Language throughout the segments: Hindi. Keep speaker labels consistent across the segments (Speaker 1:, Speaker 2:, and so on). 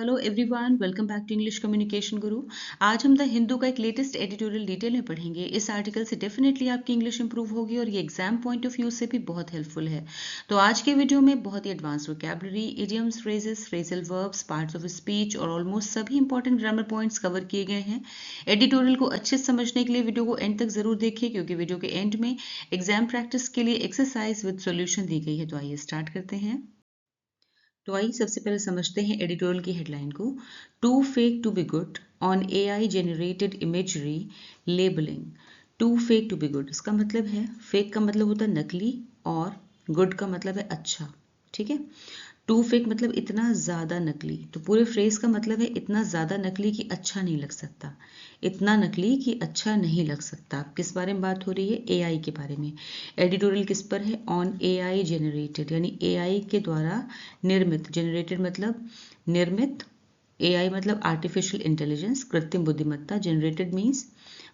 Speaker 1: Hello everyone, welcome back to English communication guru. आज हम द हिंदू का एक लेटेस्ट एडिटोरियल डिटेल में पढ़ेंगे। इस आर्टिकल से डेफिनेटली आपकी इंग्लिश इंप्रूव होगी और ये एग्जाम पॉइंट ऑफ व्यू से भी बहुत हेल्पफुल है। तो आज के वीडियो में बहुत ही advance vocabulary, idioms, phrases, phrasal verbs, parts of speech और ऑलमोस्ट सभी इंपॉर्टेंट ग्रामर पॉइंट्स कवर किए गए हैं। एडिटोरियल को अच्छे से समझने के लिए वीडियो को एंड तक जरूर देखिए, क्योंकि वीडियो के एंड में एग्जाम प्रैक्टिस के लिए एक्सरसाइज विद सॉल्यूशन दी गई है। तो आइए स्टार्ट करते हैं। तो आइए सबसे पहले समझते हैं एडिटोरियल की हेडलाइन को। Too fake to be good on AI generated imagery labelling. Too fake to be good, इसका मतलब है, फेक का मतलब होता है नकली और गुड का मतलब है अच्छा। ठीक है, टू फेक मतलब इतना ज़्यादा नकली। तो पूरे फ्रेज का मतलब है इतना ज़्यादा नकली कि अच्छा नहीं लग सकता, इतना नकली कि अच्छा नहीं लग सकता। किस बारे में बात हो रही है? AI के बारे में। एडिटोरियल किस पर है? ऑन AI जेनरेटेड, यानी AI के द्वारा निर्मित। जेनरेटेड मतलब निर्मित, AI मतलब आर्टिफिशियल इंटेलिजेंस, कृत्रिम बुद्धिमत्ता। जेनरेटेड मीन्स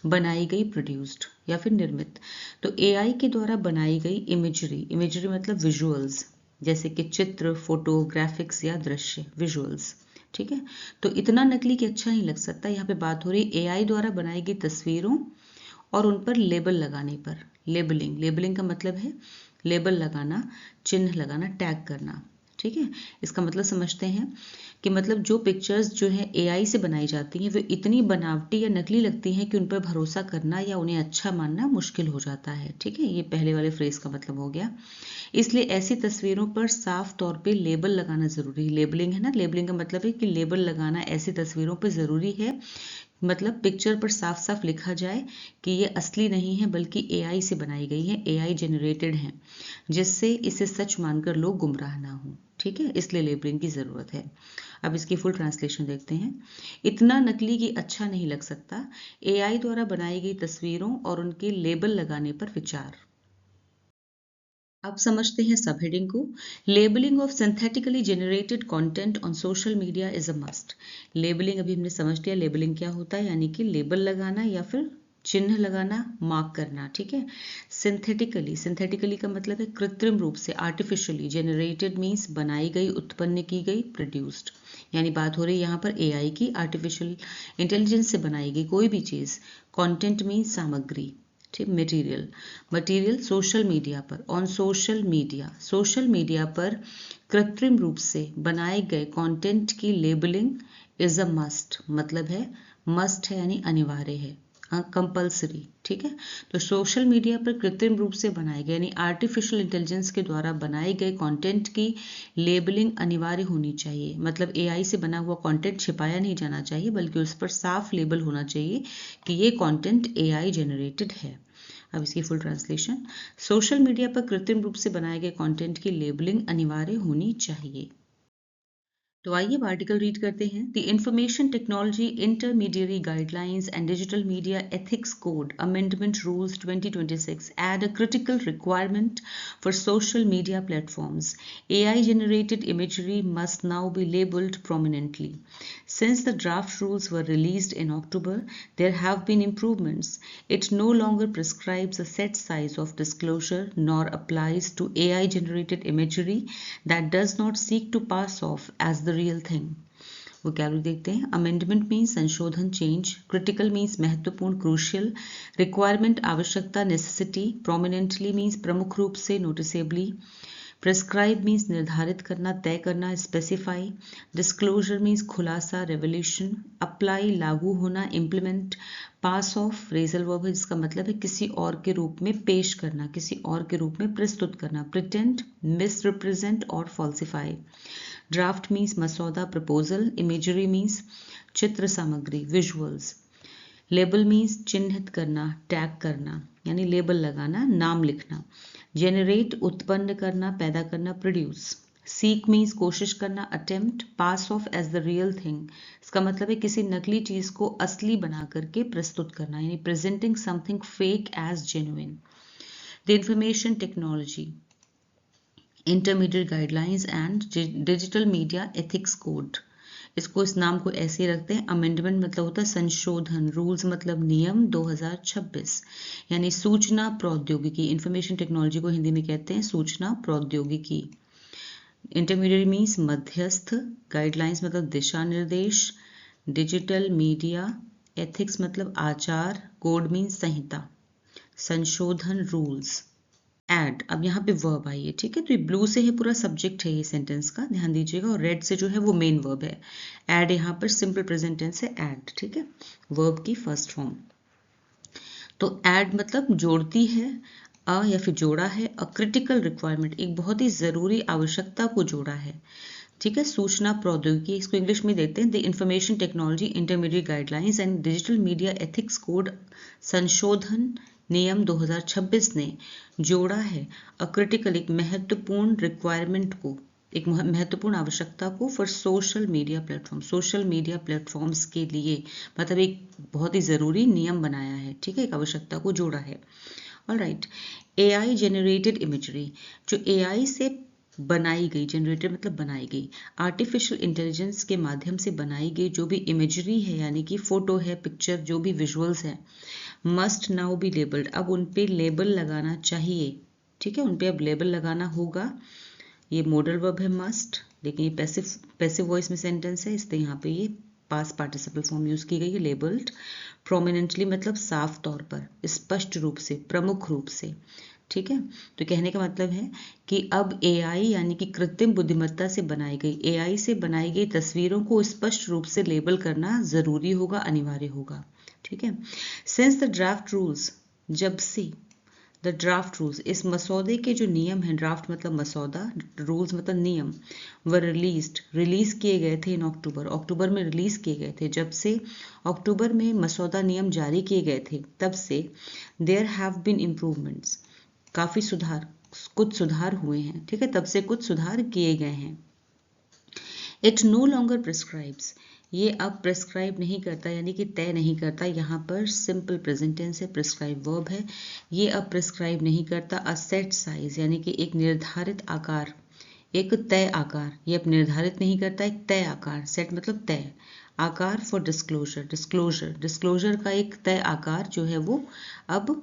Speaker 1: बनाई गई, प्रोड्यूस्ड या फिर निर्मित। तो AI के द्वारा बनाई गई इमेजरी, इमेजरी मतलब विजुअल्स, जैसे कि चित्र, फोटो, ग्राफिक्स या दृश्य, विजुअल्स। ठीक है, तो इतना नकली कि अच्छा नहीं लग सकता। यहाँ पे बात हो रही है AI द्वारा बनाई गई तस्वीरों और उन पर लेबल लगाने पर। लेबलिंग, लेबलिंग का मतलब है लेबल लगाना, चिन्ह लगाना, टैग करना। ठीक है, इसका मतलब समझते हैं कि मतलब जो पिक्चर्स जो है AI से बनाई जाती हैं, वे इतनी बनावटी या नकली लगती हैं कि उन पर भरोसा करना या उन्हें अच्छा मानना मुश्किल हो जाता है। ठीक है, ये पहले वाले फ्रेज का मतलब हो गया। इसलिए ऐसी तस्वीरों पर साफ तौर पे लेबल लगाना जरूरी है। लेबलिंग है ना, लेबलिंग का मतलब है कि लेबल लगाना ऐसी तस्वीरों पर जरूरी है। मतलब पिक्चर पर साफ साफ लिखा जाए कि ये असली नहीं है बल्कि AI से बनाई गई है, AI जेनरेटेड है, जिससे इसे सच मानकर लोग गुमराह ना हो। ठीक है, इसलिए लेबलिंग की जरूरत है। अब इसकी फुल ट्रांसलेशन देखते हैं। इतना नकली कि अच्छा नहीं लग सकता, AI द्वारा बनाई गई तस्वीरों और उनके लेबल लगाने पर विचार। अब समझते हैं सब हेडिंग को। Labelling of synthetically generated content on social media is a must. Labelling अभी हमने समझ लिया, लेबलिंग क्या होता है, यानी कि लेबल लगाना या फिर चिन्ह लगाना, मार्क करना। ठीक है, सिंथेटिकली, सिंथेटिकली का मतलब है कृत्रिम रूप से, आर्टिफिशियली। जेनरेटेड मीन्स बनाई गई, उत्पन्न की गई, प्रोड्यूस्ड, यानी बात हो रही है यहाँ पर AI की, आर्टिफिशियल इंटेलिजेंस से बनाई गई कोई भी चीज़। कंटेंट मीन्स सामग्री। ठीक, मटेरियल, मटेरियल सोशल मीडिया पर, on social media, social media पर कृत्रिम रूप से बनाए गए कंटेंट की लेबलिंग इज अ मस्ट, मतलब है मस्ट है यानी अनिवार्य है, कंपल्सरी। ठीक है, तो सोशल मीडिया पर कृत्रिम रूप से बनाए गए यानी आर्टिफिशियल इंटेलिजेंस के द्वारा बनाए गए कंटेंट की लेबलिंग अनिवार्य होनी चाहिए। मतलब AI से बना हुआ कंटेंट छिपाया नहीं जाना चाहिए, बल्कि उस पर साफ लेबल होना चाहिए कि ये कंटेंट AI जेनरेटेड है। अब इसकी फुल ट्रांसलेशन। सोशल मीडिया पर कृत्रिम रूप से बनाए गए कंटेंट की लेबलिंग अनिवार्य होनी चाहिए। तो आइए अब आर्टिकल रीड करते हैं। The information technology intermediary guidelines and digital media ethics code amendment rules 2026 add a critical requirement for social media platforms. AI generated imagery must now be labeled prominently. Since the draft rules were released in October, there have been improvements. It no longer prescribes a set size of disclosure nor applies to AI generated imagery that does not seek to pass off as the real thing. Vocabulary देखते हैं। अमेंडमेंट मीन्स संशोधन, चेंज। क्रिटिकल मीन्स महत्वपूर्ण, क्रूशियल। रिक्वायरमेंट आवश्यकता, नेसेसिटी। प्रोमिनेंटली मीन्स प्रमुख रूप से, नोटिसेबली। प्रेस्क्राइब मीन्स निर्धारित करना, तय करना, स्पेसिफाई। डिस्क्लोजर मीन्स खुलासा, रेवोल्यूशन। अप्लाई लागू होना, implement. Pass of phrasal verb है जिसका मतलब है किसी और के रूप में पेश करना, किसी और के रूप में प्रस्तुत करना। प्रिटेंड, मिस रिप्रेजेंट और फॉल्सिफाई। ड्राफ्ट मीन्स मसौदा, प्रपोजल। इमेजरी मीन्स चित्र सामग्री, विजुअल्स। लेबल मीन्स चिन्हित करना, टैग करना, यानी लेबल लगाना, नाम लिखना। जेनरेट उत्पन्न करना, पैदा करना, प्रोड्यूस। सीक मीन्स कोशिश करना, attempt. Pass off as the real thing, इसका मतलब है किसी नकली चीज को असली बना करके प्रस्तुत करना, यानी presenting something fake as genuine. The information technology intermediate guidelines and digital media ethics code, इसको, इस नाम को ऐसे ही रखते हैं। अमेंडमेंट मतलब होता है संशोधन, रूल्स मतलब नियम 2026, यानी सूचना प्रौद्योगिकी। इंफॉर्मेशन टेक्नोलॉजी को हिंदी में कहते हैं सूचना प्रौद्योगिकी। इंटरमीडिएट मीन्स मध्यस्थ, गाइडलाइंस मतलब दिशा निर्देश, डिजिटल मीडिया, एथिक्स मतलब आचार, कोड मीन्स संहिता, संशोधन रूल्स, एड। अब यहाँ पे वर्ब आई है, ठीक है। तो ये ब्लू से है पूरा सब्जेक्ट है ये सेंटेंस का, ध्यान दीजिएगा, और रेड से जो है वो मेन वर्ब है। एड यहाँ पर सिंपल प्रेजेंट टेंस है, एड, ठीक है, वर्ब की फर्स्ट फॉर्म। तो एड मतलब जोड़ती है, या फिर जोड़ा है, अ क्रिटिकल रिक्वायरमेंट, एक बहुत ही ज़रूरी आवश्यकता को जोड़ा है, ठीक है। सूचना प्रौद्योगिकी, इसको इंग्लिश में देते हैं the information technology intermediate guidelines and digital media ethics code संशोधन नियम 2026 ने जोड़ा है अ क्रिटिकल, एक महत्वपूर्ण रिक्वायरमेंट को, एक महत्वपूर्ण आवश्यकता को for social media platform, social media platforms के लिए, मतलब एक बहुत ही ज़रूरी नियम बनाया है, ठीक है, एक आवश्यकता को जोड़ा है। ऑलराइट, एआई जनरेटेड इमेजरी, जो एआई से बनाई गई, जनरेटेड मतलब बनाई गई, आर्टिफिशियल इंटेलिजेंस के माध्यम से बनाई गई जो भी इमेजरी है, यानी कि फोटो है, पिक्चर, जो भी विजुअल्स है, मस्ट नाउ बी लेबल्ड, अब उन पे लेबल लगाना चाहिए, ठीक है, उन पे अब लेबल लगाना होगा। ये मॉडल वर्ब है मस्ट, लेकिन ये पैसिव वॉइस में सेंटेंस है, इसलिए यहाँ पे ये पास्ट पार्टिसिपल फॉर्म यूज की गई है, लेबल्ड। प्रोमिनेंटली मतलब साफ तौर पर, स्पष्ट रूप से, प्रमुख रूप से, ठीक है। तो कहने का मतलब है कि अब एआई यानी कि कृत्रिम बुद्धिमत्ता से बनाई गई, एआई से बनाई गई तस्वीरों को स्पष्ट रूप से लेबल करना जरूरी होगा, अनिवार्य होगा, ठीक है। सिंस द ड्राफ्ट रूल्स, जब से, द ड्राफ्ट रूल्स, इस मसौदे के जो नियम हैं, ड्राफ्ट मतलब मसौदा, रूल्स मतलब नियम, व रिलीज किए गए थे इन अक्टूबर में रिलीज किए गए थे, जब से अक्टूबर में मसौदा नियम जारी किए गए थे तब से देयर हैव बीन इम्प्रूवमेंट्स, काफ़ी सुधार, कुछ सुधार हुए हैं, ठीक है, तब से कुछ सुधार किए गए हैं। इट नो लॉन्गर प्रिस्क्राइब्स, ये अब प्रिस्क्राइब नहीं करता, यानी कि तय नहीं करता, यहाँ पर सिंपल प्रेजेंट टेंस है, प्रिस्क्राइब वर्ब है, ये अब प्रिस्क्राइब नहीं करता अ सेट साइज, यानी कि एक निर्धारित आकार, एक तय आकार, ये अब निर्धारित नहीं करता एक तय आकार, सेट मतलब तय आकार, फॉर डिस्क्लोजर का एक तय आकार जो है वो अब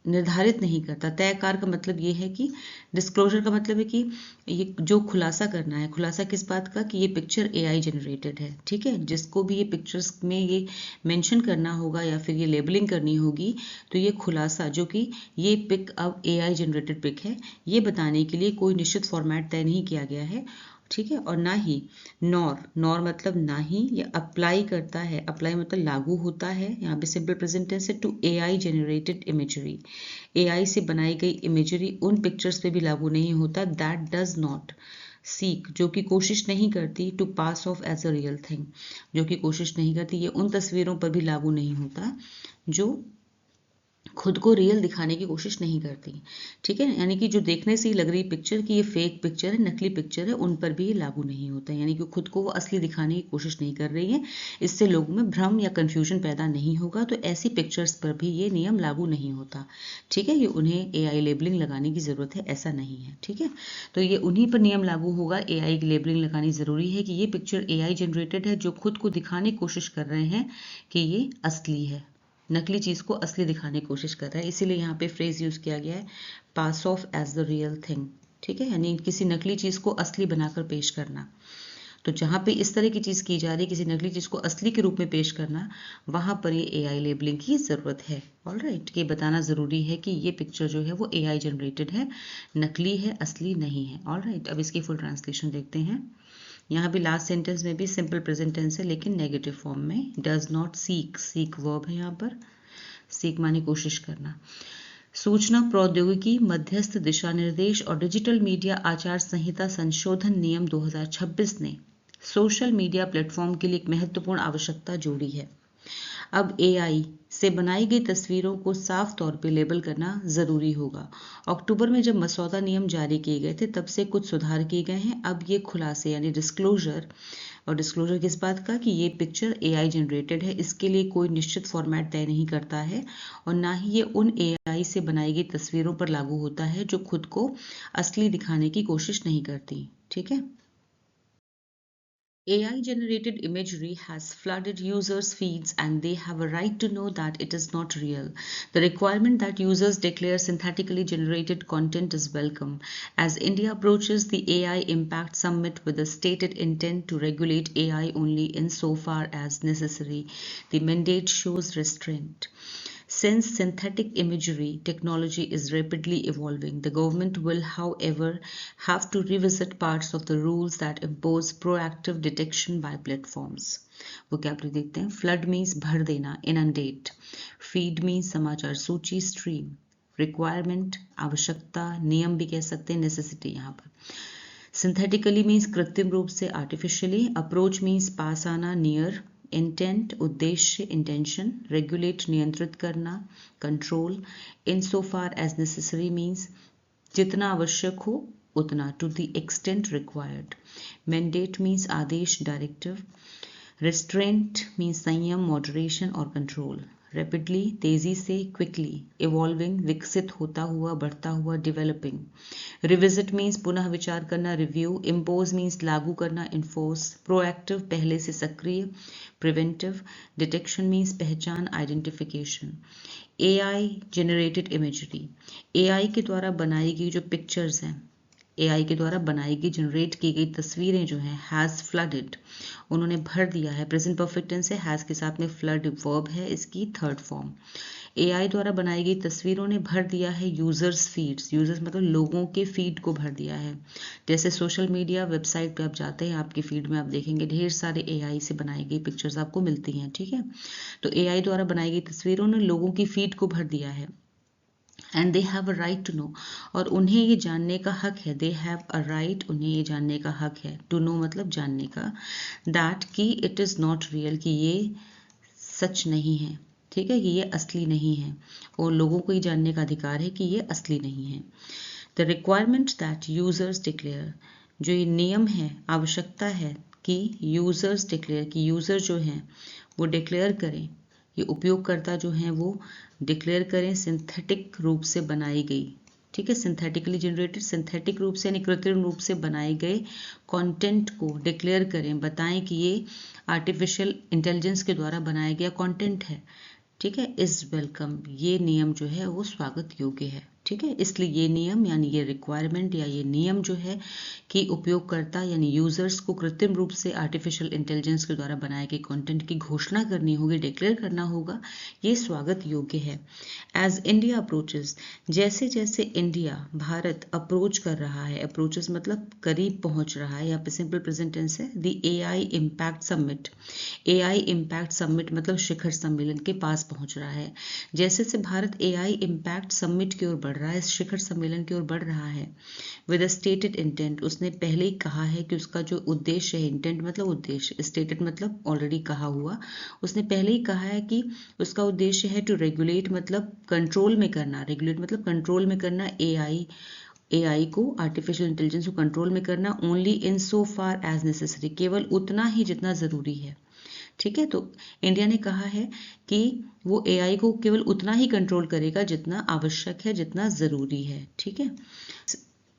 Speaker 1: निर्धारित नहीं करता। तय आकार का मतलब ये है कि डिस्क्लोजर का मतलब है कि ये जो खुलासा करना है, खुलासा किस बात का, कि ये पिक्चर एआई जनरेटेड है, ठीक है, जिसको भी ये पिक्चर्स में ये मेंशन करना होगा या फिर ये लेबलिंग करनी होगी, तो ये खुलासा, जो कि ये पिक अब एआई जनरेटेड पिक है, ये बताने के लिए कोई निश्चित फॉर्मेट तय नहीं किया गया है, ठीक है। और ना ही नॉर मतलब ना ही, ये अप्लाई करता है, अप्लाई मतलब लागू होता है, यहाँ पे सिंपल प्रेजेंट टेंस है, to AI generated imagery, AI से बनाई गई इमेजरी उन पिक्चर्स पे भी लागू नहीं होता, दैट डज नॉट सीक, जो कि कोशिश नहीं करती, to pass off as a real thing, जो कि कोशिश नहीं करती, ये उन तस्वीरों पर भी लागू नहीं होता जो खुद को रियल दिखाने की कोशिश नहीं करती, ठीक है, यानी कि जो देखने से ही लग रही पिक्चर कि ये फेक पिक्चर है, नकली पिक्चर है, उन पर भी ये लागू नहीं होता, यानी कि खुद को वो असली दिखाने की कोशिश नहीं कर रही है, इससे लोगों में भ्रम या कंफ्यूजन पैदा नहीं होगा, तो ऐसी पिक्चर्स पर भी ये नियम लागू नहीं होता, ठीक है। ये उन्हें एआई लेबलिंग लगाने की ज़रूरत है ऐसा नहीं है, ठीक है। तो ये उन्हीं पर नियम लागू होगा, एआई की लेबलिंग लगानी ज़रूरी है कि ये पिक्चर एआई जनरेटेड है, जो खुद को दिखाने की कोशिश कर रहे हैं कि ये असली है, नकली चीज़ को असली दिखाने की कोशिश कर रहा है, इसीलिए यहाँ पे फ्रेज यूज़ किया गया है, pass off as the real thing, ठीक है, यानी किसी नकली चीज़ को असली बनाकर पेश करना। तो जहाँ पे इस तरह की चीज़ की जा रही है, किसी नकली चीज़ को असली के रूप में पेश करना, वहाँ पर ये एआई लेबलिंग की ज़रूरत है। ऑलराइट, ये बताना ज़रूरी है कि ये पिक्चर जो है वो एआई जनरेटेड है, नकली है, असली नहीं है। ऑलराइट, अब इसकी फुल ट्रांसलेशन देखते हैं। यहाँ भी लास्ट सेंटेंस में भी सिंपल प्रेजेंट टेंस है, लेकिन नेगेटिव फॉर्म में, does not seek, seek verb है यहाँ पर, सीक माने कोशिश करना। सूचना प्रौद्योगिकी मध्यस्थ दिशा निर्देश और डिजिटल मीडिया आचार संहिता संशोधन नियम 2026 ने सोशल मीडिया प्लेटफॉर्म के लिए एक महत्वपूर्ण आवश्यकता जोड़ी है। अब एआई से बनाई गई तस्वीरों को साफ तौर पे लेबल करना ज़रूरी होगा। अक्टूबर में जब मसौदा नियम जारी किए गए थे तब से कुछ सुधार किए गए हैं। अब ये खुलासे यानी डिस्क्लोजर, और डिस्क्लोजर किस बात का, कि ये पिक्चर एआई जनरेटेड है, इसके लिए कोई निश्चित फॉर्मेट तय नहीं करता है, और ना ही ये उन एआई से बनाई गई तस्वीरों पर लागू होता है जो खुद को असली दिखाने की कोशिश नहीं करती, ठीक है। AI generated imagery has flooded users' feeds and they have a right to know that it is not real. The requirement that users declare synthetically generated content is welcome, as India approaches the AI Impact Summit with a stated intent to regulate AI only insofar as necessary. The mandate shows restraint. Since synthetic imagery technology is rapidly evolving, the government will, however, have to revisit parts of the rules that impose proactive detection by platforms. Vocabulary देखते हैं. Flood means भर देना, inundate. Feed means समाचार सूची, stream. Requirement आवश्यकता, नियम भी कह सकते हैं, necessity यहाँ पर. Synthetically means कृत्रिम रूप से, artificially. Approach means पास आना, near. इंटेंट उद्देश्य, इंटेंशन. रेगुलेट नियंत्रित करना, control. Insofar as necessary means जितना आवश्यक हो उतना, to the extent required. Mandate means आदेश, डायरेक्टिव. रिस्ट्रेंट मीन्स संयम, मॉडरेशन और कंट्रोल. रैपिडली तेजी से, क्विकली. इवॉल्विंग विकसित होता हुआ, बढ़ता हुआ, डेवलपिंग. रिविजिट मीन्स पुनः विचार करना, रिव्यू. इम्पोज मीन्स लागू करना, इन्फोर्स. प्रोएक्टिव पहले से सक्रिय, प्रिवेंटिव. डिटेक्शन मीन्स पहचान, identification. AI generated imagery, AI के द्वारा बनाई गई जो पिक्चर्स हैं, AI के द्वारा बनाई गई जनरेट की गई तस्वीरें जो हैं, हैज़ फ्लडेड, उन्होंने भर दिया है. प्रेजेंट परफेक्ट टेंस है, हैज़ के साथ में फ्लड वर्ब है, इसकी थर्ड फॉर्म. AI द्वारा बनाई गई तस्वीरों ने भर दिया है यूजर्स फीड्स. यूजर्स मतलब लोगों के फीड को भर दिया है. जैसे सोशल मीडिया वेबसाइट पे आप जाते हैं, आपकी फीड में आप देखेंगे ढेर सारे AI से बनाई गई पिक्चर्स आपको मिलती हैं. ठीक है, तो AI द्वारा बनाई गई तस्वीरों ने लोगों की फीड को भर दिया है. And they have a right to know, और उन्हें ये जानने का हक है. दे हैव अ राइट, उन्हें ये जानने का हक है. टू नो मतलब जानने का. दैट कि इट इज़ नॉट रियल, कि ये सच नहीं है. ठीक है, कि ये असली नहीं है, और लोगों को ये जानने का अधिकार है कि ये असली नहीं है. The requirement that users declare, जो ये नियम है, आवश्यकता है कि यूजर्स डिक्लेयर, कि यूजर जो हैं वो डिक्लेयर करें, ये उपयोगकर्ता जो हैं वो डिक्लेयर करें सिंथेटिक रूप से बनाई गई. ठीक है, सिंथेटिकली जनरेटेड, सिंथेटिक रूप से यानी कृत्रिम रूप से बनाए गए कंटेंट को डिक्लेयर करें, बताएं कि ये आर्टिफिशियल इंटेलिजेंस के द्वारा बनाया गया कंटेंट है. ठीक है, इज वेलकम, ये नियम जो है वो स्वागत योग्य है. ठीक है, इसलिए ये नियम यानी ये रिक्वायरमेंट या ये नियम जो है कि उपयोगकर्ता यानी यूजर्स को कृत्रिम रूप से आर्टिफिशियल इंटेलिजेंस के द्वारा बनाए गए कंटेंट की घोषणा करनी होगी, डिक्लेयर करना होगा, ये स्वागत योग्य है. एज इंडिया अप्रोचेस, जैसे जैसे इंडिया भारत अप्रोच कर रहा है, अप्रोचेस मतलब करीब पहुंच रहा है, यहाँ पे सिंपल प्रेजेंट टेंस है. The AI impact summit, AI impact summit मतलब शिखर सम्मेलन के पास पहुंच रहा है. जैसे से भारत AI इम्पैक्ट समिट की ओर बढ़ रहा है, इस शिखर सम्मेलन की ओर बढ़ रहा है, विद अ स्टेटेड इंटेंट, उसने पहले ही कहा है कि उसका जो उद्देश्य है, इंटेंट मतलब उद्देश्य, स्टेटेड मतलब ऑलरेडी कहा हुआ, उसने पहले ही कहा है कि उसका उद्देश्य है टू रेगुलेट मतलब कंट्रोल में करना, रेगुलेट मतलब कंट्रोल में करना AI को, आर्टिफिशियल इंटेलिजेंस को कंट्रोल में करना, only in so far as necessary, केवल उतना ही जितना ज़रूरी है. ठीक है, तो इंडिया ने कहा है कि वो AI को केवल उतना ही कंट्रोल करेगा जितना आवश्यक है, जितना ज़रूरी है. ठीक है,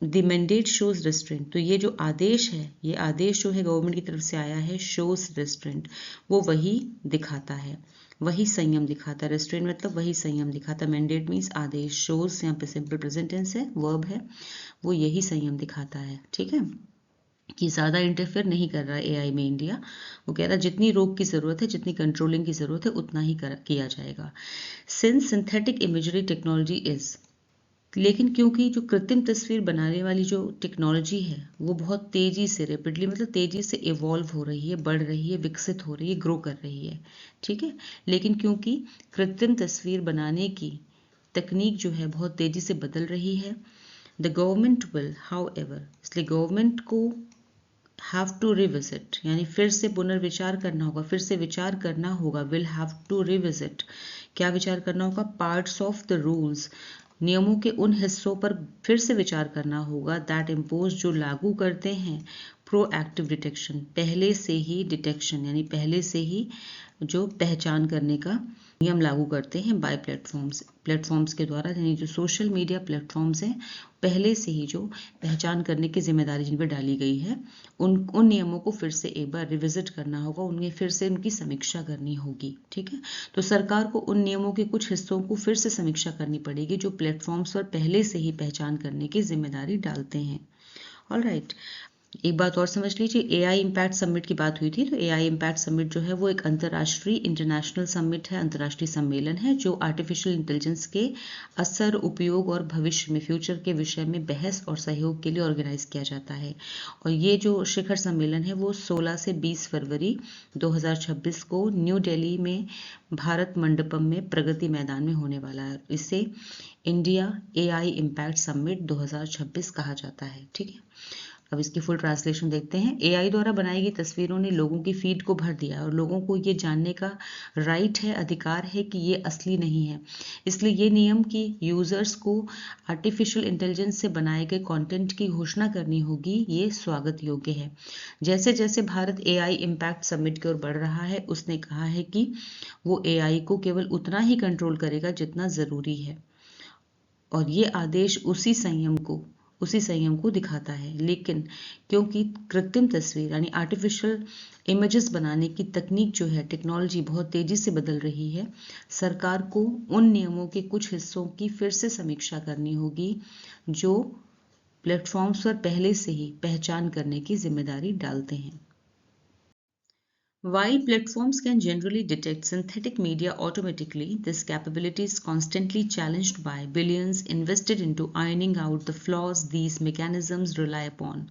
Speaker 1: द मैंडेट शोज रेस्ट्रेंट, तो ये जो आदेश है, ये आदेश जो है गवर्नमेंट की तरफ से आया है, शोज रेस्ट्रेंट, वो वही दिखाता है, वही संयम दिखाता है. रेस्ट्रेंट मतलब वही संयम दिखाता है. मैंडेट मीन्स आदेश, शोज यहाँ पे सिंपल प्रेजेंट टेंस है, वर्ब है, वो यही संयम दिखाता है. ठीक है, कि ज़्यादा इंटरफेयर नहीं कर रहा है AI में इंडिया. वो कह रहा है जितनी रोक की ज़रूरत है, जितनी कंट्रोलिंग की ज़रूरत है, उतना ही किया जाएगा. Since synthetic imagery technology is, लेकिन क्योंकि जो कृत्रिम तस्वीर बनाने वाली जो टेक्नोलॉजी है वो बहुत तेज़ी से, रेपिडली मतलब तेज़ी से इवॉल्व हो रही है, बढ़ रही है, विकसित हो रही है, ग्रो कर रही है. ठीक है, लेकिन क्योंकि कृत्रिम तस्वीर बनाने की तकनीक जो है बहुत तेज़ी से बदल रही है, द गवर्नमेंट विल हाउएवर, इसलिए गवर्नमेंट को हैव टू रिविजिट यानी फिर से पुनर्विचार करना होगा, फिर से विचार करना होगा. विल हैव टू रिविजिट, क्या विचार करना होगा, पार्ट्स ऑफ द रूल्स, नियमों के उन हिस्सों पर फिर से विचार करना होगा, दैट इम्पोज जो लागू करते हैं प्रोएक्टिव डिटेक्शन, पहले से ही डिटेक्शन यानी पहले से ही जो पहचान करने का नियम लागू करते हैं बाय प्लेटफॉर्म्स के द्वारा, यानी जो सोशल मीडिया प्लेटफॉर्म्स हैं पहले से ही जो पहचान करने की जिम्मेदारी जिन पर डाली गई है उन नियमों को फिर से एक बार रिविजिट करना होगा, उनमें फिर से उनकी समीक्षा करनी होगी। ठीक है, तो सरकार को उन नियमों के कुछ हिस्सों को फिर से समीक्षा करनी पड़ेगी जो प्लेटफॉर्म्स पर पहले से ही पहचान करने की जिम्मेदारी डालते हैं। ऑलराइट, एक बात और समझ लीजिए, एआई इम्पैक्ट समिट की बात हुई थी, तो एआई इम्पैक्ट समिट जो है वो एक अंतर्राष्ट्रीय इंटरनेशनल समिट है, अंतर्राष्ट्रीय सम्मेलन है जो आर्टिफिशियल इंटेलिजेंस के असर, उपयोग और भविष्य में फ्यूचर के विषय में बहस और सहयोग के लिए ऑर्गेनाइज किया जाता है। और ये जो शिखर सम्मेलन है वो 16 से 20 फरवरी 2026 को न्यू दिल्ली में भारत मंडपम में प्रगति मैदान में होने वाला है। इसे इंडिया एआई इम्पैक्ट समिट 2026 कहा जाता है। ठीक है, अब इसकी फुल ट्रांसलेशन देखते हैं। एआई द्वारा बनाई गई तस्वीरों ने लोगों की फीड को भर दिया और लोगों को ये जानने का राइट है, अधिकार है कि ये असली नहीं है। इसलिए ये नियम कि यूजर्स को आर्टिफिशियल इंटेलिजेंस से बनाए गए कंटेंट की घोषणा करनी होगी, ये स्वागत योग्य है। जैसे जैसे भारत एआई इम्पैक्ट समिट की ओर बढ़ रहा है, उसने कहा है कि वो एआई को केवल उतना ही कंट्रोल करेगा जितना जरूरी है, और ये आदेश उसी संयम को दिखाता है। लेकिन क्योंकि कृत्रिम तस्वीर यानी आर्टिफिशियल इमेजेस बनाने की तकनीक जो है, टेक्नोलॉजी बहुत तेजी से बदल रही है, सरकार को उन नियमों के कुछ हिस्सों की फिर से समीक्षा करनी होगी जो प्लेटफॉर्म्स पर पहले से ही पहचान करने की जिम्मेदारी डालते हैं। While platforms can generally detect synthetic media automatically, this capability is constantly challenged by billions invested into ironing out the flaws these mechanisms rely upon.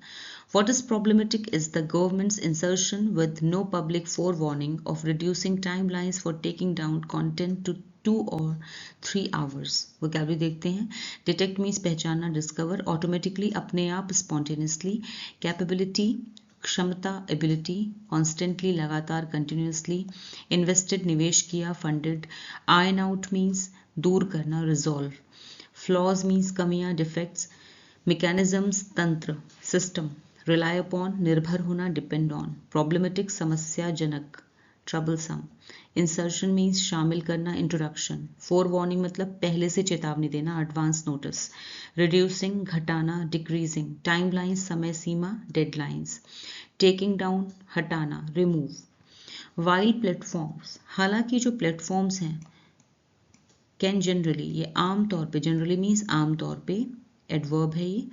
Speaker 1: What is problematic is the government's insertion with no public forewarning of reducing timelines for taking down content to 2 or 3 hours. vocabulary देखते हैं। Detect means पहचानना, discover, automatically अपने आप, spontaneously, capability क्षमता, एबिलिटी, कॉन्स्टेंटली लगातार, कंटिन्यूसली, इन्वेस्टेड निवेश किया, फंडेड, आयन आउट मीन्स दूर करना, रिजॉल्व, फ्लॉज मीन्स कमियां, डिफेक्ट्स, मैकेनिज्म्स तंत्र, सिस्टम, रिलाई अपॉन निर्भर होना, डिपेंड ऑन, प्रॉब्लमेटिक समस्याजनक, ट्रबलसम, इंसर्शन मीन्स शामिल करना, इंट्रोडक्शन, फोर वार्निंग मतलब पहले से चेतावनी देना, एडवांस नोटिस, रिड्यूसिंग घटाना, डिक्रीजिंग, टाइमलाइंस समय सीमा, डेडलाइंस, टेकिंग डाउन हटाना, रिमूव। वाइल प्लेटफॉर्म्स, हालांकि जो प्लेटफॉर्म्स हैं कैन जनरली, ये आमतौर पे, जनरली मीन्स आमतौर पे, एडवर्ब है ये,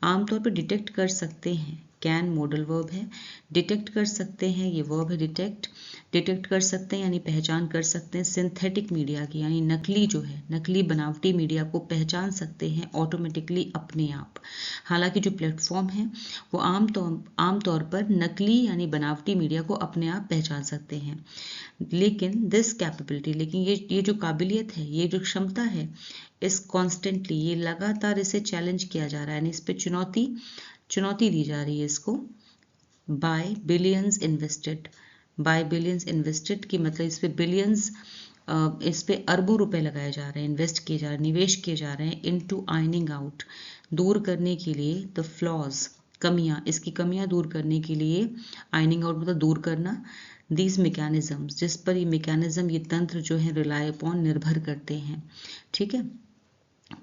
Speaker 1: आमतौर पे डिटेक्ट कर सकते हैं, कैन मॉडल वर्ब है, डिटेक्ट कर सकते हैं ये वर्ब है डिटेक्ट, डिटेक्ट कर सकते हैं यानी पहचान कर सकते हैं सिंथेटिक मीडिया की, यानी नकली जो है, नकली बनावटी मीडिया को पहचान सकते हैं ऑटोमेटिकली अपने आप। हालांकि जो प्लेटफॉर्म है वो आमतौर पर नकली यानी बनावटी मीडिया को अपने आप पहचान सकते हैं, लेकिन दिस कैपेबिलिटी, लेकिन ये जो काबिलियत है, ये जो क्षमता है, इस कॉन्स्टेंटली, ये लगातार इसे चैलेंज किया जा रहा है, यानी इस पर चुनौती दी जा रही है इसको, बाय बिलियंस इन्वेस्टेड की मतलब इस पे बिलियंस, इस पे अरबों रुपए लगाए जा रहे हैं, इन्वेस्ट किए जा रहे हैं, निवेश किए जा रहे हैं, इनटू आयनिंग आउट, दूर करने के लिए, द फ्लॉज कमियां, इसकी कमियां दूर करने के लिए, आयनिंग आउट मतलब दूर करना, दीज मैकेनिज्म्स जिस पर ये मैकेनिज्म, ये तंत्र जो है, रिलाई अपॉन निर्भर करते हैं। ठीक है,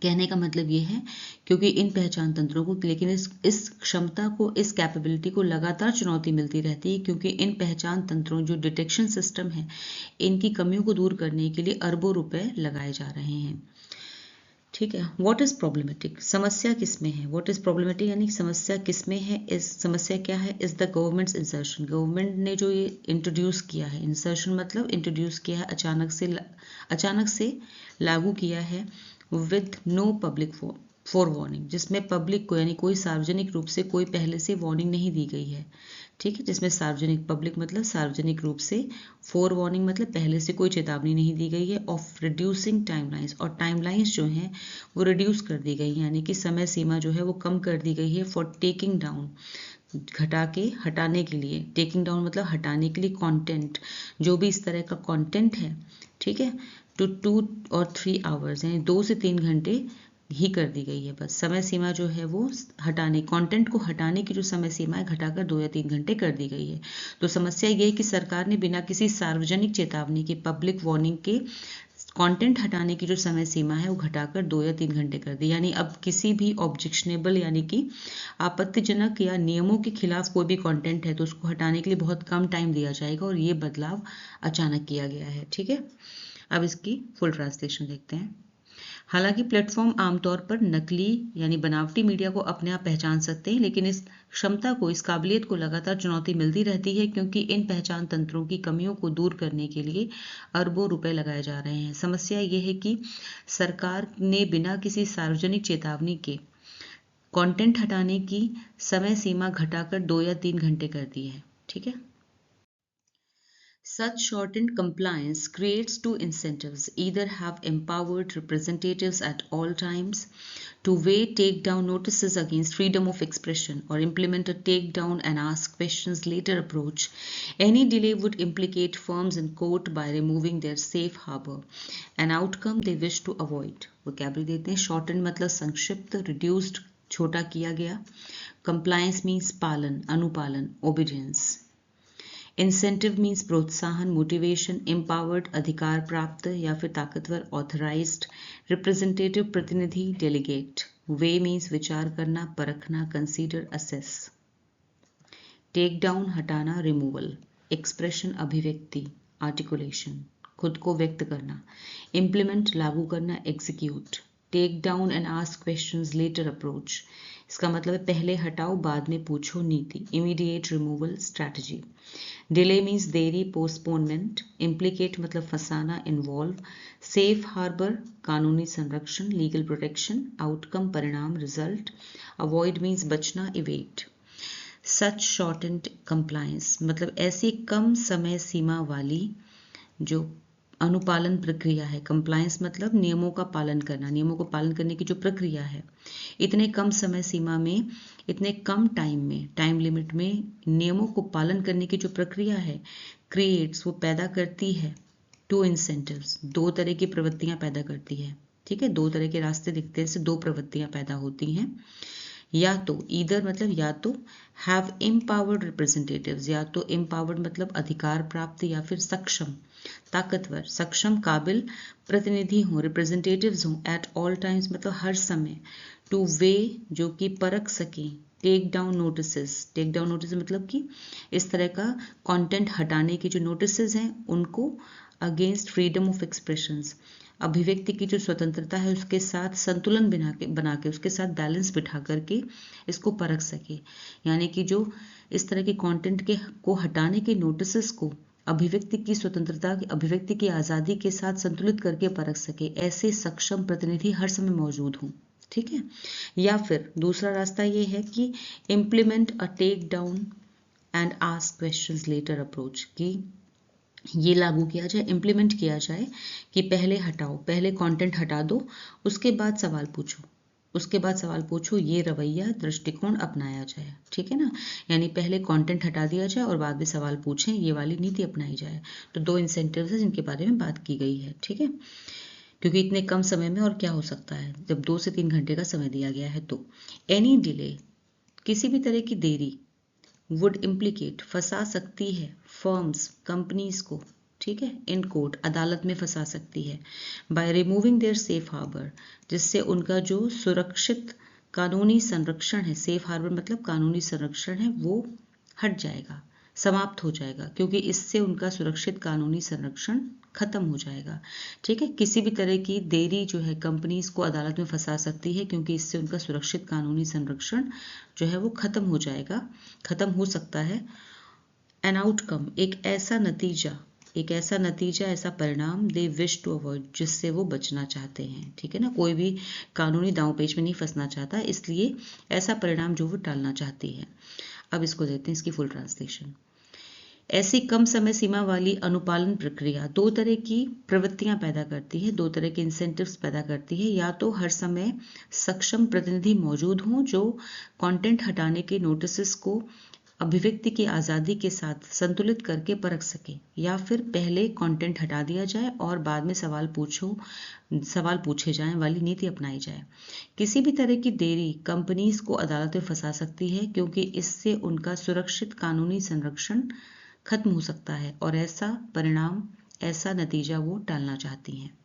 Speaker 1: कहने का मतलब ये है क्योंकि इन पहचान तंत्रों को, लेकिन इस क्षमता को, इस कैपेबिलिटी को लगातार चुनौती मिलती रहती है क्योंकि इन पहचान तंत्रों, जो डिटेक्शन सिस्टम है, इनकी कमियों को दूर करने के लिए अरबों रुपए लगाए जा रहे हैं। ठीक है, व्हाट इज प्रॉब्लमेटिक, समस्या किसमें है, व्हाट इज प्रॉब्लमेटिक यानी समस्या किसमें है, इस समस्या क्या है, is the governments insertion, government ने जो ये इंट्रोड्यूस किया है, इंसर्शन मतलब इंट्रोड्यूस किया है, अचानक से लागू किया है, with no public for warning, जिसमें पब्लिक को यानी कोई सार्वजनिक रूप से कोई पहले से वार्निंग नहीं दी गई है। ठीक है, जिसमें सार्वजनिक, पब्लिक मतलब सार्वजनिक रूप से, फॉर वार्निंग मतलब पहले से कोई चेतावनी नहीं दी गई है, ऑफ रिड्यूसिंग टाइमलाइंस, और टाइमलाइंस जो हैं वो रिड्यूस कर दी गई हैं, यानी कि समय सीमा जो है वो कम कर दी गई है, फॉर टेकिंग डाउन घटा के हटाने के लिए, टेकिंग डाउन मतलब हटाने के लिए, कंटेंट जो भी इस तरह का कंटेंट है, ठीक है, टू 2 और 3 आवर्स यानी 2 से 3 घंटे ही कर दी गई है। बस समय सीमा जो है वो हटाने, कंटेंट को हटाने की जो समय सीमा है घटाकर 2 या 3 घंटे कर दी गई है। तो समस्या ये है कि सरकार ने बिना किसी सार्वजनिक चेतावनी के, पब्लिक वार्निंग के, कंटेंट हटाने की जो समय सीमा है वो घटाकर 2 या 3 घंटे कर दी। यानी अब किसी भी ऑब्जेक्शनेबल यानी कि आपत्तिजनक या नियमों के खिलाफ कोई भी कंटेंट है तो उसको हटाने के लिए बहुत कम टाइम दिया जाएगा, और ये बदलाव अचानक किया गया है। ठीक है, अब इसकी फुल ट्रांसलेशन देखते हैं। हालांकि प्लेटफॉर्म आमतौर पर नकली यानी बनावटी मीडिया को अपने आप पहचान सकते हैं, लेकिन इस क्षमता को, इस काबिलियत को लगातार चुनौती मिलती रहती है, क्योंकि इन पहचान तंत्रों की कमियों को दूर करने के लिए अरबों रुपए लगाए जा रहे हैं। समस्या ये है कि सरकार ने बिना किसी सार्वजनिक चेतावनी के कंटेंट हटाने की समय सीमा घटाकर 2 या 3 घंटे कर दी है। ठीक है, such shortened compliance creates two incentives: either have empowered representatives at all times to weigh takedown notices against freedom of expression, or implement a takedown and ask questions later approach. Any delay would implicate firms in court by removing their safe harbor, an outcome they wish to avoid. Vocabulary देते हैं। shortened मतलब संक्षिप्त, reduced छोटा किया गया, compliance means पालन, अनुपालन, obedience. इंसेंटिव मीन्स प्रोत्साहन, मोटिवेशन, एम्पावर्ड अधिकार प्राप्त या फिर ताकतवर, ऑथराइज्ड, रिप्रेजेंटेटिव प्रतिनिधि, डेलीगेट, वे मीन्स विचार करना, परखना, कंसीडर, असेस, टेक डाउन हटाना, रिमूवल, एक्सप्रेशन अभिव्यक्ति, आर्टिकुलेशन खुद को व्यक्त करना, इम्प्लीमेंट लागू करना, execute, take down and ask questions later approach इसका मतलब है पहले हटाओ बाद में पूछो नीति, immediate removal strategy, delay means देरी, पोस्टपोनमेंट, इम्प्लीकेट मतलब फंसाना, इन्वॉल्व, सेफ हार्बर कानूनी संरक्षण, लीगल प्रोटेक्शन, आउटकम परिणाम, रिजल्ट, अवॉइड मीन्स बचना, इवेट। सच शॉर्टेंड कंप्लायंस मतलब ऐसी कम समय सीमा वाली जो अनुपालन प्रक्रिया है। कंप्लायंस मतलब नियमों का पालन करना, नियमों को पालन करने की जो प्रक्रिया है, इतने कम समय सीमा में, इतने कम टाइम में, टाइम लिमिट में नियमों को पालन करने की जो प्रक्रिया है, क्रिएट्स वो पैदा करती है टू इंसेंटिव्स, दो तरह की प्रवृत्तियां पैदा करती है। ठीक है, दो तरह के रास्ते दिखते हैं, इससे दो प्रवृत्तियां पैदा होती हैं। या तो ईदर मतलब या तो हैव एम्पावर्ड रिप्रेजेंटेटिव्स, या तो एम्पावर्ड मतलब अधिकार प्राप्त या फिर सक्षम, ताकतवर, सक्षम, काबिल प्रतिनिधि हों, रिप्रेजेंटेटिव्स हों, एट ऑल टाइम्स मतलब हर समय, टू वे जो कि परख सकें, take down notices, take down notice मतलब कि इस तरह का कंटेंट हटाने के जो नोटिसेस हैं उनको, अगेंस्ट फ्रीडम ऑफ एक्सप्रेशंस अभिव्यक्ति की जो स्वतंत्रता है उसके साथ संतुलन बना के उसके साथ बैलेंस बिठा करके इसको परख सके, यानी कि जो इस तरह के कंटेंट के को हटाने के नोटिसेस को अभिव्यक्ति की स्वतंत्रता, अभिव्यक्ति की आज़ादी के साथ संतुलित करके परख सके, ऐसे सक्षम प्रतिनिधि हर समय मौजूद हों। ठीक है, या फिर दूसरा रास्ता ये है कि implement a take down and ask questions later approach, कि ये लागू किया जाए, इम्प्लीमेंट किया जाए कि पहले हटाओ, पहले कंटेंट हटा दो, उसके बाद सवाल पूछो, उसके बाद सवाल पूछो, ये रवैया दृष्टिकोण अपनाया जाए। ठीक है ना, यानी पहले कंटेंट हटा दिया जाए और बाद में सवाल पूछें, ये वाली नीति अपनाई जाए। तो दो इंसेंटिव्स है जिनके बारे में बात की गई है। ठीक है, क्योंकि इतने कम समय में और क्या हो सकता है जब 2 से 3 घंटे का समय दिया गया है। तो एनी डिले किसी भी तरह की देरी, वुड इम्प्लीकेट फंसा सकती है, फर्म्स कंपनीज को, ठीक है, इन कोर्ट अदालत में फंसा सकती है, by removing their safe harbour जिससे उनका जो सुरक्षित कानूनी संरक्षण है, सेफ हार्बर मतलब कानूनी संरक्षण है, वो हट जाएगा, समाप्त हो जाएगा, क्योंकि इससे उनका सुरक्षित कानूनी संरक्षण खत्म हो जाएगा। ठीक है, किसी भी तरह की देरी जो है कंपनीज को अदालत में फंसा सकती है, क्योंकि इससे उनका सुरक्षित कानूनी संरक्षण जो है वो खत्म हो जाएगा, खत्म हो सकता है। एन आउटकम एक ऐसा नतीजा, ऐसा परिणाम, दे विश टू अवॉइड जिससे वो बचना चाहते हैं। ठीक है ना, कोई भी कानूनी दांव पेच में नहीं फंसना चाहता, इसलिए ऐसा परिणाम जो वो टालना चाहती है। अब इसको देते हैं इसकी फुल ट्रांसलेशन। ऐसी कम समय सीमा वाली अनुपालन प्रक्रिया दो तरह की प्रवृत्तियां पैदा करती है, दो तरह के इंसेंटिव्स पैदा करती है। या तो हर समय सक्षम प्रतिनिधि मौजूद हों जो कंटेंट हटाने के नोटिसेस को अभिव्यक्ति की आज़ादी के साथ संतुलित करके परख सके, या फिर पहले कंटेंट हटा दिया जाए और बाद में सवाल पूछे जाएं वाली नीति अपनाई जाए। किसी भी तरह की देरी कंपनीज को अदालत में फंसा सकती है, क्योंकि इससे उनका सुरक्षित कानूनी संरक्षण खत्म हो सकता है और ऐसा नतीजा वो टालना चाहती हैं।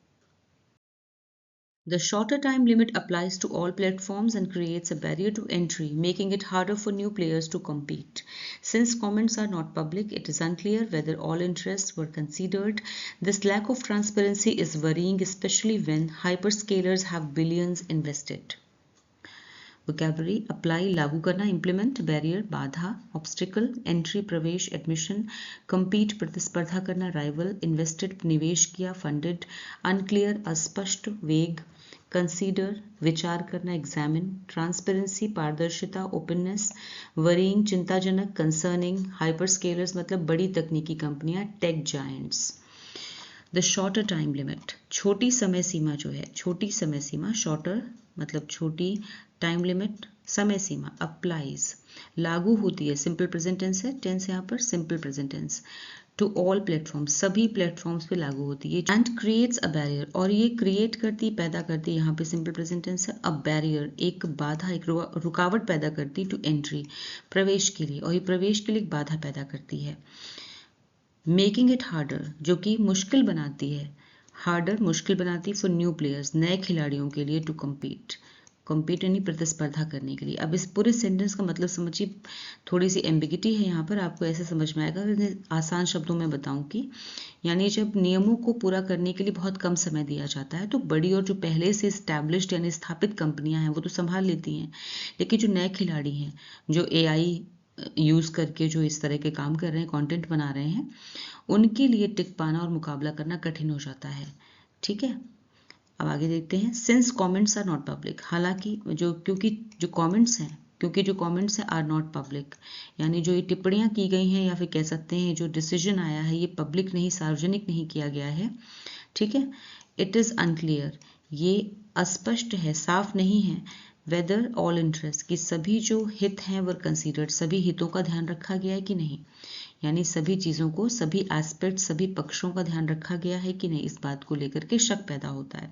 Speaker 1: The shorter time limit applies to all platforms and creates a barrier to entry, making it harder for new players to compete. Since comments are not public, it is unclear whether all interests were considered. This lack of transparency is worrying, especially when hyperscalers have billions invested. Vocabulary: apply, लागू करना, implement, barrier, बाधा, obstacle, entry, प्रवेश, admission, compete, प्रतिस्पर्धा करना, rival, invested, निवेश किया, funded, unclear, अस्पष्ट, vague, consider, विचार करना, examine, transparency, पारदर्शिता, openness, worrying, चिंताजनक, concerning, hyperscalers मतलब बड़ी तकनीकी कंपनियां, tech giants. The shorter time limit, छोटी समय सीमा जो है, छोटी समय सीमा, शॉर्टर मतलब छोटी, टाइम लिमिट समय सीमा, अप्लाइज लागू होती है, सिंपल प्रेजेंट टेंस है, टेंस यहाँ पर simple present tense, to all platform सभी प्लेटफॉर्म्स पे लागू होती है, एंड क्रिएट्स अ बैरियर और ये क्रिएट करती पैदा करती, यहाँ पे सिंपल प्रेजेंट टेंस है, अ बैरियर एक बाधा, एक रुकावट पैदा करती, टू एंट्री प्रवेश के लिए, और ये प्रवेश के लिए एक बाधा पैदा करती है, मेकिंग इट हार्डर जो कि मुश्किल बनाती है, हार्डर मुश्किल बनाती फॉर न्यू प्लेयर्स नए खिलाड़ियों के लिए, टू कम्पीट यानी प्रतिस्पर्धा करने के लिए। अब इस पूरे सेंटेंस का मतलब समझिए, थोड़ी सी एम्बिगिटी है यहाँ पर, आपको ऐसे समझ में आएगा, आसान शब्दों में बताऊं कि यानी जब नियमों को पूरा करने के लिए बहुत कम समय दिया जाता है तो बड़ी और जो पहले से स्टैब्लिश्ड यानी स्थापित कंपनियां हैं वो तो संभाल लेती हैं, लेकिन जो नए खिलाड़ी हैं जो AI यूज़ करके जो इस तरह के काम कर रहे हैं, कंटेंट बना रहे हैं, उनके लिए टिक पाना और मुकाबला करना कठिन हो जाता है। ठीक है, अब आगे देखते हैं। Since comments are not public, हालांकि क्योंकि जो कमेंट्स हैं आर नॉट पब्लिक, यानी जो ये टिप्पणियां की गई हैं या फिर कह सकते हैं जो डिसीजन आया है ये पब्लिक नहीं, सार्वजनिक नहीं किया गया है। ठीक है, इट इज़ अनक्लियर, ये अस्पष्ट है, साफ नहीं है, वेदर ऑल इंटरेस्ट कि सभी जो हित हैं वर कंसीडर्ड, सभी हितों का ध्यान रखा गया है कि नहीं, यानी सभी चीज़ों को, सभी एस्पेक्ट, सभी पक्षों का ध्यान रखा गया है कि नहीं, इस बात को लेकर के शक पैदा होता है।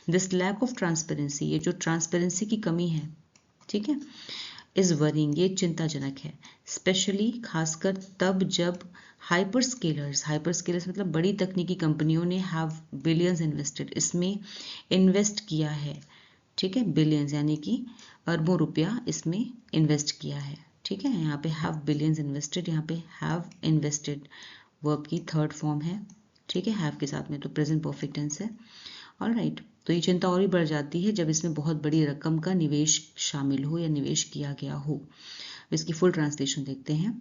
Speaker 1: दिस लैक ऑफ ट्रांसपेरेंसी, ये जो ट्रांसपेरेंसी की कमी है, ठीक है, इज वरिंग, ये चिंताजनक है, स्पेशली खासकर तब जब हाइपरस्केलर्स मतलब बड़ी तकनीकी कंपनियों ने हैव बिलियंस इन्वेस्टेड, इसमें इन्वेस्ट किया है। ठीक है, बिलियंस यानी कि अरबों रुपया इसमें इन्वेस्ट किया है। ठीक है, यहाँ पे हैव बिलियंस इन्वेस्टेड, यहाँ पे हैव इन्वेस्टेड वर्ब की थर्ड फॉर्म है। ठीक है, हैव के साथ में तो प्रेजेंट परफेक्ट टेंस है। ऑलराइट, तो ये चिंता और भी बढ़ जाती है जब इसमें बहुत बड़ी रकम का निवेश शामिल हो या निवेश किया गया हो। इसकी फुल ट्रांसलेशन देखते हैं।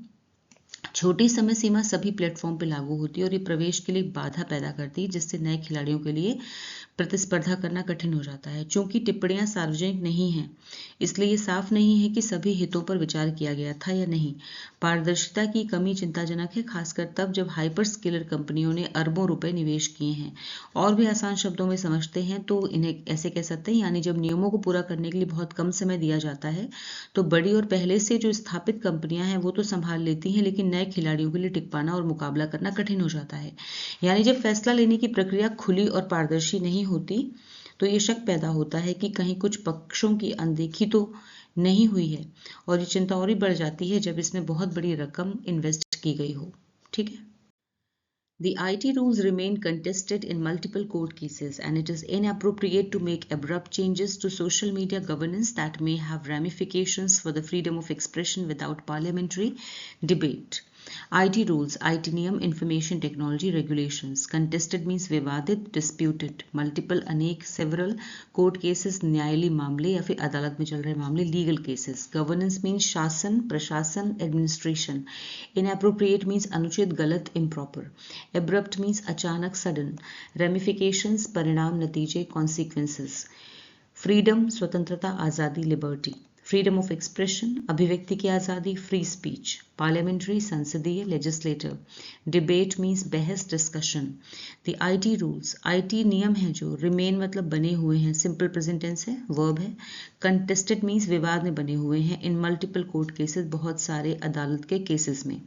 Speaker 1: छोटी समय सीमा सभी प्लेटफॉर्म पर लागू होती है और ये प्रवेश के लिए बाधा पैदा करती है, जिससे नए खिलाड़ियों के लिए प्रतिस्पर्धा करना कठिन हो जाता है। चूंकि टिप्पणियां सार्वजनिक नहीं हैं, इसलिए ये साफ नहीं है कि सभी हितों पर विचार किया गया था या नहीं। पारदर्शिता की कमी चिंताजनक है, खासकर तब जब हाइपर स्केलर कंपनियों ने अरबों रुपए निवेश किए हैं। और भी आसान शब्दों में समझते हैं तो इन्हें ऐसे कह सकते हैं, यानी जब नियमों को पूरा करने के लिए बहुत कम समय दिया जाता है तो बड़ी और पहले से जो स्थापित कंपनियां हैं वो तो संभाल लेती हैं, लेकिन नए खिलाड़ियों के लिए टिक पाना और मुकाबला करना कठिन हो जाता है। यानी जब फैसला लेने की प्रक्रिया खुली और पारदर्शी नहीं होती तो ये शक पैदा होता है कि कहीं कुछ पक्षों की अनदेखी तो नहीं हुई है, और ये चिंता और भी बढ़ जाती है जब इसमें बहुत बड़ी रकम इन्वेस्ट की गई हो। ठीक है, The IT rules remain contested in multiple court cases, and it is inappropriate to make abrupt changes to social media governance that may have ramifications for the freedom of expression without parliamentary debate. IT rules, IT नियम, information technology regulations. Contested means विवादित, disputed. Multiple, अनेक, several. Court cases, न्यायालयी मामले या फिर अदालत में चल रहे मामले, legal cases. Governance means शासन, प्रशासन, administration. Inappropriate means अनुचित, गलत, improper. Abrupt means अचानक, sudden. Ramifications, परिणाम, नतीजे, consequences. Freedom, स्वतंत्रता, आज़ादी, liberty. फ्रीडम ऑफ एक्सप्रेशन, अभिव्यक्ति की आज़ादी, फ्री स्पीच, पार्लियामेंट्री, संसदीय, लेजिस्लेटिव, डिबेट मीन्स बहस, discussion, the IT rules, IT नियम हैं जो, रिमेन मतलब बने हुए हैं, सिंपल प्रेजेंट टेंस है, वर्ब है, कंटेस्टेड मीन्स विवाद में बने हुए हैं, इन मल्टीपल कोर्ट केसेस, बहुत सारे अदालत के केसेस में।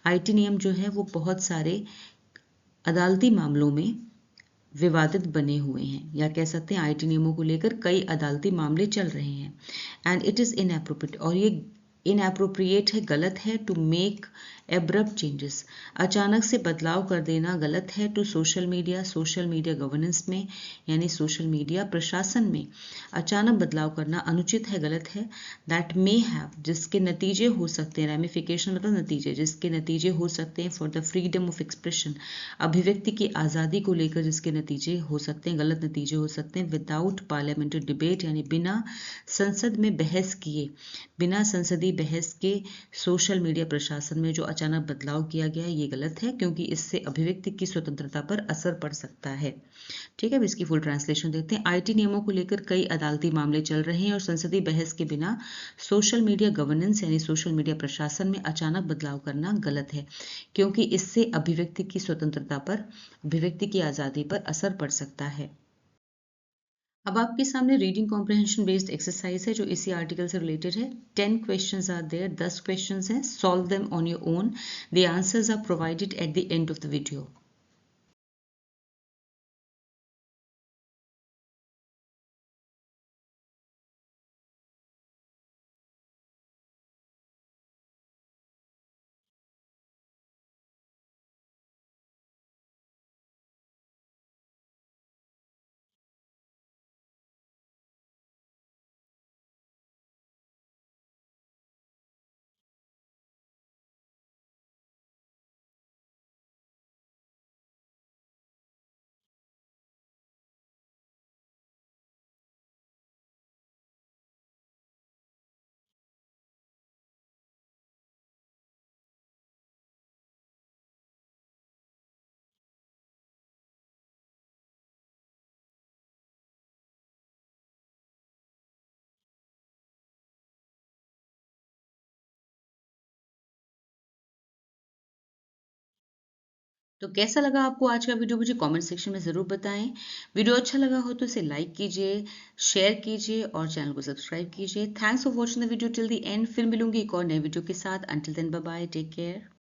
Speaker 1: आईटी नियम जो है वो बहुत सारे अदालती मामलों में विवादित बने हुए हैं, या कह सकते हैं आईटी नियमों को लेकर कई अदालती मामले चल रहे हैं। एंड इट इज़ इनएप्रोप्रिएट, और ये इनएप्रोप्रिएट है, गलत है, टू मेक एब्रप्ट चेंजेस, अचानक से बदलाव कर देना गलत है, टू सोशल मीडिया गवर्नेंस में यानी सोशल मीडिया प्रशासन में अचानक बदलाव करना अनुचित है, गलत है। दैट मे हैव, जिसके नतीजे हो सकते हैं, रेमिफिकेशन मतलब नतीजे, जिसके नतीजे हो सकते हैं, for the freedom of expression, अभिव्यक्ति की आज़ादी को लेकर जिसके नतीजे हो सकते हैं, गलत नतीजे हो सकते हैं, विदाउट पार्लियामेंट्री डिबेट यानी बिना संसद में बहस किए, बिना संसदीय बहस के सोशल मीडिया प्रशासन में जो अचानक बदलाव किया गया है ये गलत है, क्योंकि इससे अभिव्यक्ति की स्वतंत्रता पर असर पड़ सकता है। ठीक है, अब इसकी फुल ट्रांसलेशन देखते हैं। आईटी नियमों को लेकर कई अदालती मामले चल रहे हैं और संसदीय बहस के बिना सोशल मीडिया गवर्नेंस यानी सोशल मीडिया प्रशासन में अचानक बदलाव करना गलत है, क्योंकि इससे अभिव्यक्ति की स्वतंत्रता पर, अभिव्यक्ति की आज़ादी पर असर पड़ सकता है। अब आपके सामने रीडिंग कॉम्प्रिहेंशन बेस्ड एक्सरसाइज है जो इसी आर्टिकल से रिलेटेड है। 10 क्वेश्चंस आर देयर, 10 क्वेश्चंस हैं, solve them on your own, the answers are provided at the end of the video. तो कैसा लगा आपको आज का वीडियो, मुझे कमेंट सेक्शन में ज़रूर बताएं। वीडियो अच्छा लगा हो तो इसे लाइक कीजिए, शेयर कीजिए और चैनल को सब्सक्राइब कीजिए। Thanks for watching the video till the end. फिर मिलूंगी एक और नए वीडियो के साथ। Until then bye bye, take care.